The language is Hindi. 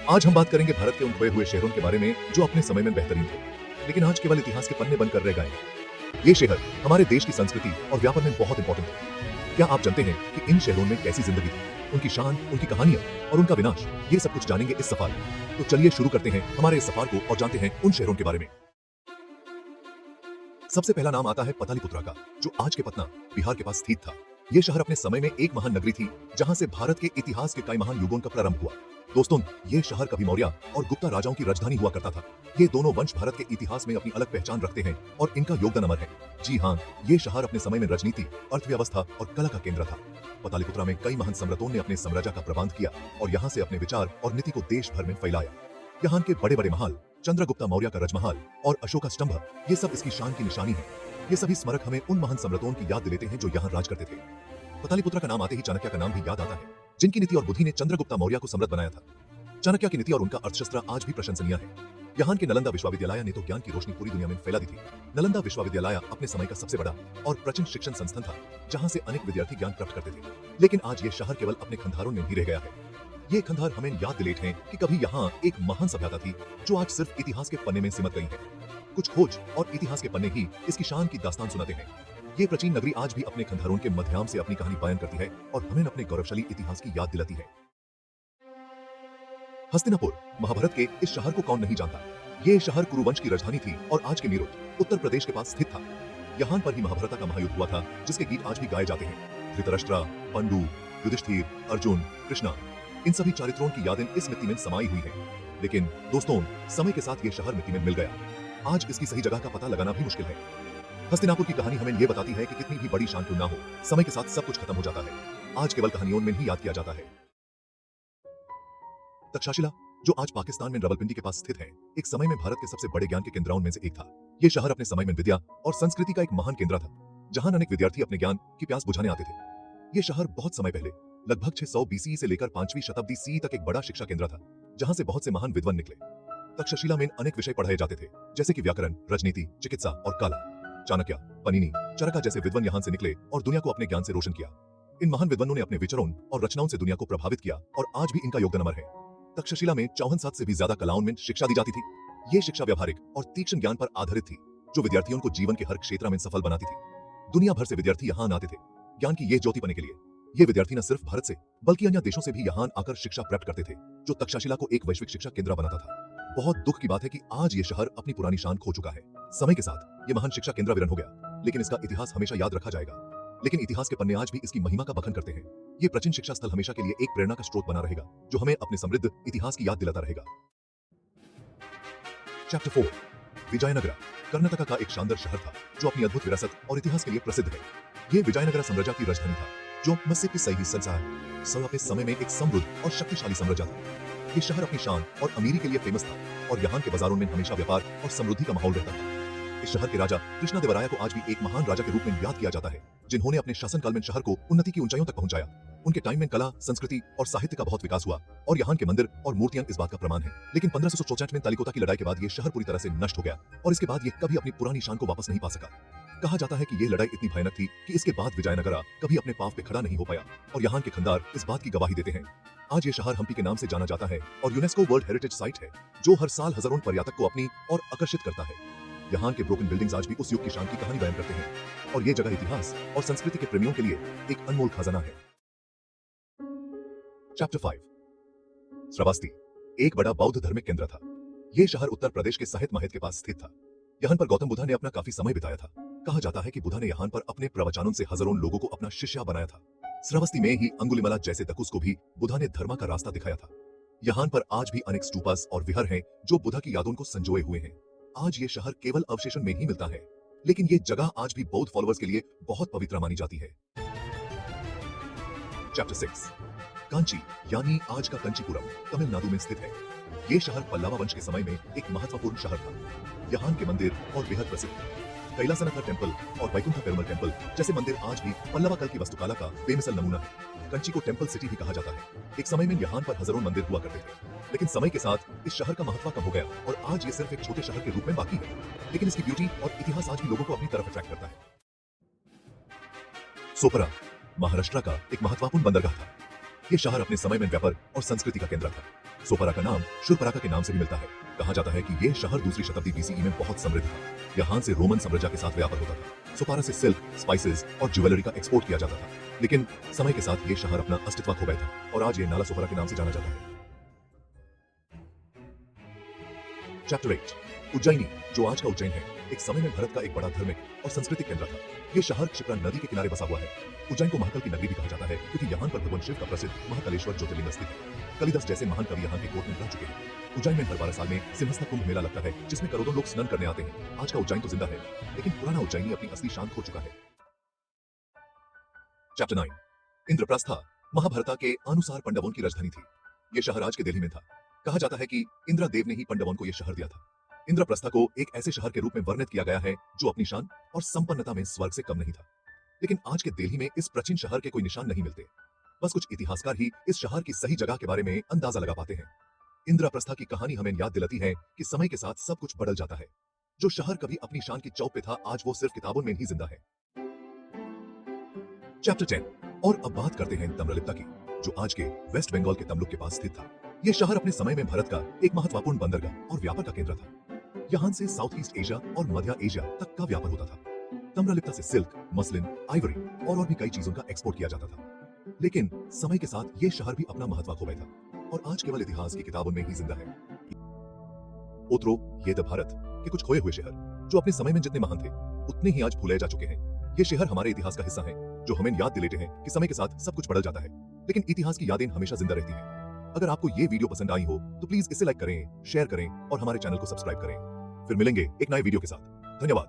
आज हम बात करेंगे भारत के उन खोए हुए शहरों के बारे में जो अपने समय में बेहतरीन थे, लेकिन आज केवल इतिहास के पन्ने बनकर रह गए हैं। ये शहर हमारे देश की संस्कृति और व्यापार में बहुत इंपॉर्टेंट थे। क्या आप जानते हैं कि इन शहरों में कैसी जिंदगी थी, उनकी शान, उनकी कहानियां और उनका विनाश? ये सब कुछ जानेंगे इस सफर में। तो चलिए शुरू करते हैं हमारे इस सफर को और जानते हैं उन शहरों के बारे में। सबसे पहला नाम आता है पतालीपुत्रा का, जो आज के पटना, बिहार के पास स्थित था। यह शहर अपने समय में एक महान नगरी थी, जहां से भारत के इतिहास के कई महान युगों का प्रारंभ हुआ। दोस्तों, ये शहर कभी मौर्य और गुप्ता राजाओं की राजधानी हुआ करता था। ये दोनों वंश भारत के इतिहास में अपनी अलग पहचान रखते हैं और इनका योगदान अमर है। जी हाँ, ये शहर अपने समय में राजनीति, अर्थव्यवस्था और कला का केंद्र था। पतालीपुत्रा में कई महान सम्राटों ने अपने साम्राज्य का प्रबंध किया और यहाँ से अपने विचार और नीति को देश भर में फैलाया। यहाँ के बड़े बड़े महल, चंद्रगुप्ता मौर्य का राजमहल और अशोका स्तंभ, ये सब इसकी शान की निशानी है। ये सभी स्मारक हमें उन महान सम्राटों की याद दिलाते हैं जो यहाँ राज करते थे। पतालीपुत्रा का नाम आते ही चाणक्य का नाम भी याद आता है, जिनकी नीति और बुद्धि ने चंद्रगुप्ता मौर्य को सम्राट बनाया था। चाणक्य की नीति और उनका अर्थशास्त्र आज भी प्रशंसनीय है। यहाँ के नालंदा विश्वविद्यालय ने तो ज्ञान की रोशनी पूरी दुनिया में फैला दी थी। नालंदा विश्वविद्यालय अपने समय का सबसे बड़ा और प्राचीन शिक्षण संस्थान था, जहाँ से अनेक विद्यार्थी ज्ञान प्राप्त करते थे। लेकिन आज ये शहर केवल अपने खंडारों में ही रह गया है। ये खंडार हमें याद दिलाते हैं कि कभी यहाँ एक महान सभ्यता थी, जो आज सिर्फ इतिहास के पन्ने में सिमट गई है। कुछ खोज और इतिहास के पन्ने ही इसकी शान की दास्तान सुनाते हैं। ये प्राचीन नगरी आज भी अपने खंडारों के माध्यम से अपनी कहानी बयान करती है और हमें अपने गौरवशाली इतिहास की याद दिलाती है। हस्तिनापुर, महाभारत के इस शहर को कौन नहीं जानता। ये शहर कुरुवंश की राजधानी थी और आज के मीरठ, उत्तर प्रदेश के पास स्थित था। यहाँ पर ही महाभारत का महायुद्ध हुआ था, जिसके गीत आज भी गाए जाते हैं। धृतराष्ट्र, पांडु, युधिष्ठिर, अर्जुन, कृष्णा, इन सभी चरित्रों की यादें इस मिट्टी में समाई हुई हैं। लेकिन दोस्तों, समय के साथ ये शहर मिट्टी में मिल गया। आज इसकी सही जगह का पता लगाना भी मुश्किल है। हस्तिनापुर की कहानी हमें ये बताती है कि कितनी भी बड़ी शान क्यों ना हो, समय के साथ सब कुछ खत्म हो जाता है। आज केवल कहानियों में ही याद किया जाता है। तक्षशिला, जो आज पाकिस्तान में रावलपिंडी के पास स्थित है, एक समय में भारत के सबसे बड़े ज्ञान के केंद्रों में से एक था। ये शहर अपने समय में विद्या और संस्कृति का एक महान केंद्र था, जहां अनेक विद्यार्थी अपने ज्ञान की प्यास बुझाने आते थे। ये शहर बहुत समय पहले, लगभग 600 बीसी से लेकर 5वीं शताब्दी सी तक एक बड़ा शिक्षा केंद्र था, जहां से बहुत से महान विद्वान निकले। तक्षशिला में अनेक विषय पढ़ाए जाते थे, जैसे कि व्याकरण, राजनीति, चिकित्सा और कला। चाणक्य, पनिनी, चरका जैसे विद्वान यहाँ से निकले और दुनिया को अपने ज्ञान से रोशन किया। इन महान विद्वानों ने अपने विचारों और रचनाओं से दुनिया को प्रभावित किया और आज भी इनका योगदान अमर है। तक्षशिला में 54 से भी ज्यादा कलाओं में शिक्षा दी जाती थी। ये शिक्षा व्यावहारिक और तीक्ष्ण ज्ञान पर आधारित थी, जो विद्यार्थियों को जीवन के हर क्षेत्र में सफल बनाती थी। दुनिया भर से विद्यार्थी यहाँ आते थे ज्ञान की ये ज्योति पाने के लिए। ये विद्यार्थी न सिर्फ भारत से बल्कि अन्य देशों से भी यहाँ आकर शिक्षा प्राप्त करते थे, जो तक्षशिला को एक वैश्विक शिक्षा केंद्र बनाता था। बहुत दुख की बात है कि आज ये शहर अपनी पुरानी शान खो चुका है। समय के साथ ये महान शिक्षा केंद्र विरन हो गया, लेकिन इसका इतिहास हमेशा याद रखा जाएगा। लेकिन इतिहास के पन्ने आज भी इसकी महिमा का बखान करते हैं। ये प्राचीन शिक्षा स्थल हमेशा के लिए एक प्रेरणा का स्रोत बना रहेगा, जो हमें अपने समृद्ध इतिहास की याद दिलाता रहेगा। चैप्टर 4, विजयनगरा, कर्नाटक का एक शानदार शहर था, जो अपनी अद्भुत विरासत और इतिहास के लिए प्रसिद्ध है। ये विजयनगरा साम्राज्य की राजधानी था, जो मस्जिद सही संसार समय में एक समृद्ध और शक्तिशाली साम्राज्य था। ये शहर अपनी शान और अमीरी के लिए फेमस था और यहाँ के बाजारों में हमेशा व्यापार और समृद्धि का माहौल रहता था। इस शहर के राजा कृष्णदेवराय को आज भी एक महान राजा के रूप में याद किया जाता है, जिन्होंने अपने शासनकाल में शहर को उन्नति की ऊंचाइयों तक पहुंचाया। उनके टाइम में कला, संस्कृति और साहित्य का बहुत विकास हुआ और यहाँ के मंदिर और मूर्तियां इस बात का प्रमाण है। लेकिन 1564 में तालिकोटा की लड़ाई के बाद ये शहर पूरी तरह से नष्ट हो गया और इसके बाद ये कभी अपनी पुरानी शान को वापस नहीं पा सका। कहा जाता है कि ये लड़ाई इतनी भयानक थी कि इसके बाद विजयनगरा कभी अपने पांव पे खड़ा नहीं हो पाया और यहाँ के खंडार इस बात की गवाही देते हैं। आज ये शहर हम्पी के नाम से जाना जाता है और यूनेस्को वर्ल्ड हेरिटेज साइट है, जो हर साल हजारों पर्यटक को अपनी और आकर्षित करता है। यहाँ के ब्रोकन बिल्डिंग्स आज भी उस युग की शान की कहानी बयान करते हैं और ये जगह इतिहास और संस्कृति के प्रेमियों के लिए एक अनमोल खजाना है। चैप्टर 5, श्रावस्ती, एक बड़ा बौद्ध धार्मिक केंद्र था। ये शहर उत्तर प्रदेश के सहित महत के पास स्थित था। यहाँ पर गौतम बुद्ध ने अपना काफी समय बिताया था। कहा जाता है कि बुद्ध ने यहाँ पर अपने प्रवचनों से हजारों लोगों को अपना शिष्य बनाया था। श्रावस्ती में ही अंगुलिमाला जैसे दकुस को भी बुद्ध ने धर्म का रास्ता दिखाया था। यहाँ पर आज भी अनेक स्तूपास और विहार हैं, जो बुद्ध की यादों को संजोए हुए हैं। आज ये शहर केवल अवशेषों में ही मिलता है, लेकिन ये जगह आज भी बौद्ध फॉलोअर्स के लिए बहुत पवित्र मानी जाती है। चैप्टर 6, कांची, यानी आज का कंचीपुरम, तमिलनाडु में स्थित है। ये शहर पल्लवा वंश के समय में एक महत्वपूर्ण शहर था। यहाँ के मंदिर और बेहद प्रसिद्ध हैं। कैलासनाथ टेम्पल और वैकुंठ पेरुमल टेम्पल जैसे मंदिर आज भी पल्लवा काल की वास्तुकला का बेमिसाल नमूना है। कंची को टेम्पल सिटी भी कहा जाता है। एक समय में यहाँ पर हजारों मंदिर हुआ करते थे, लेकिन समय के साथ इस शहर का महत्व कम हो गया और आज ये सिर्फ एक छोटे शहर के रूप में बाकी है। लेकिन इसकी ब्यूटी और इतिहास आज भी लोगों को अपनी तरफ अट्रैक्ट करता है। सोपरा, महाराष्ट्र का एक महत्वपूर्ण बंदरगाह था। ये शहर अपने समय में व्यापार और संस्कृति का केंद्र था। सोपारा का नाम शुरपराका के नाम से भी मिलता है। कहा जाता है कि यह शहर दूसरी शताब्दी बीसीई में बहुत समृद्ध था। यहाँ से रोमन साम्राज्य के साथ व्यापार होता था। सोपारा से सिल्क, स्पाइसेस और ज्वेलरी का एक्सपोर्ट किया जाता था। लेकिन समय के साथ ये शहर अपना अस्तित्व खो गया था और आज ये नाला सोपारा के नाम से जाना जाता है। चैप्टर 8 उज्जैनी, जो आज का उज्जैन है, एक समय में भारत का एक बड़ा धार्मिक और सांस्कृतिक केंद्र था। यह शहर क्षिप्रा नदी के किनारे बसा हुआ है। उज्जैन को महाकाल की नगरी भी कहा जाता है क्योंकि यहाँ पर भगवान शिव का प्रसिद्ध महाकालेश्वर ज्योतिर्लिंग स्थित है। कालिदास जैसे महान कवि यहाँ के कोर्ट में रह चुके हैं। उज्जैन में हर 12 साल में सिंहस्था कुंभ मेला लगता है जिसमें करोड़ों लोग स्नान करने आते हैं। आज का उज्जैन तो जिंदा है, लेकिन पुराना उज्जैनी अपनी असली शान खो चुका है। चैप्टर 9 इंद्रप्रस्था, महाभारत के अनुसार पांडवों की राजधानी थी। यह शहर आज के दिल्ली में था। कहा जाता है कि इंद्रदेव ने ही पांडवों को यह शहर दिया था। इंद्रप्रस्था को एक ऐसे शहर के रूप में वर्णित किया गया है जो अपनी शान और संपन्नता में स्वर्ग से कम नहीं था। लेकिन आज के दिल्ली में इस प्राचीन शहर के कोई निशान नहीं मिलते। बस कुछ इतिहासकार ही इस शहर की सही जगह के बारे में अंदाजा लगा पाते हैं। इंद्रप्रस्था की कहानी हमें याद दिलाती है कि समय के साथ सब कुछ बदल जाता है। जो शहर कभी अपनी शान की चौप पे था, आज वो सिर्फ किताबों में ही जिंदा है। चैप्टर 10 और अब बात करते हैं तम्रलिप्ता की, जो आज के वेस्ट बंगाल के तमलुक के पास स्थित था। यह शहर अपने समय में भारत का एक महत्वपूर्ण बंदरगाह और व्यापार का केंद्र था। यहाँ से साउथ ईस्ट एशिया और मध्य एशिया तक का व्यापार होता था। तम्रलिप्ता से सिल्क, मसलिन, आइवरी और भी कई चीजों का एक्सपोर्ट किया जाता था। लेकिन समय के साथ यह शहर भी अपना महत्व खो गया था और आज केवल इतिहास की किताबों में ही जिंदा है। ओत्रो, ये था भारत के कुछ खोए हुए शहर जो अपने समय में जितने महान थे उतने ही आज भूले जा चुके हैं। ये शहर हमारे इतिहास का हिस्सा हैं, जो हमें याद दिलाते हैं कि समय के साथ सब कुछ बदल जाता है, लेकिन इतिहास की यादें हमेशा जिंदा रहती हैं। अगर आपको ये वीडियो पसंद आई हो तो प्लीज इसे लाइक करें, शेयर करें और हमारे चैनल को सब्सक्राइब करें। फिर मिलेंगे एक नए वीडियो के साथ। धन्यवाद।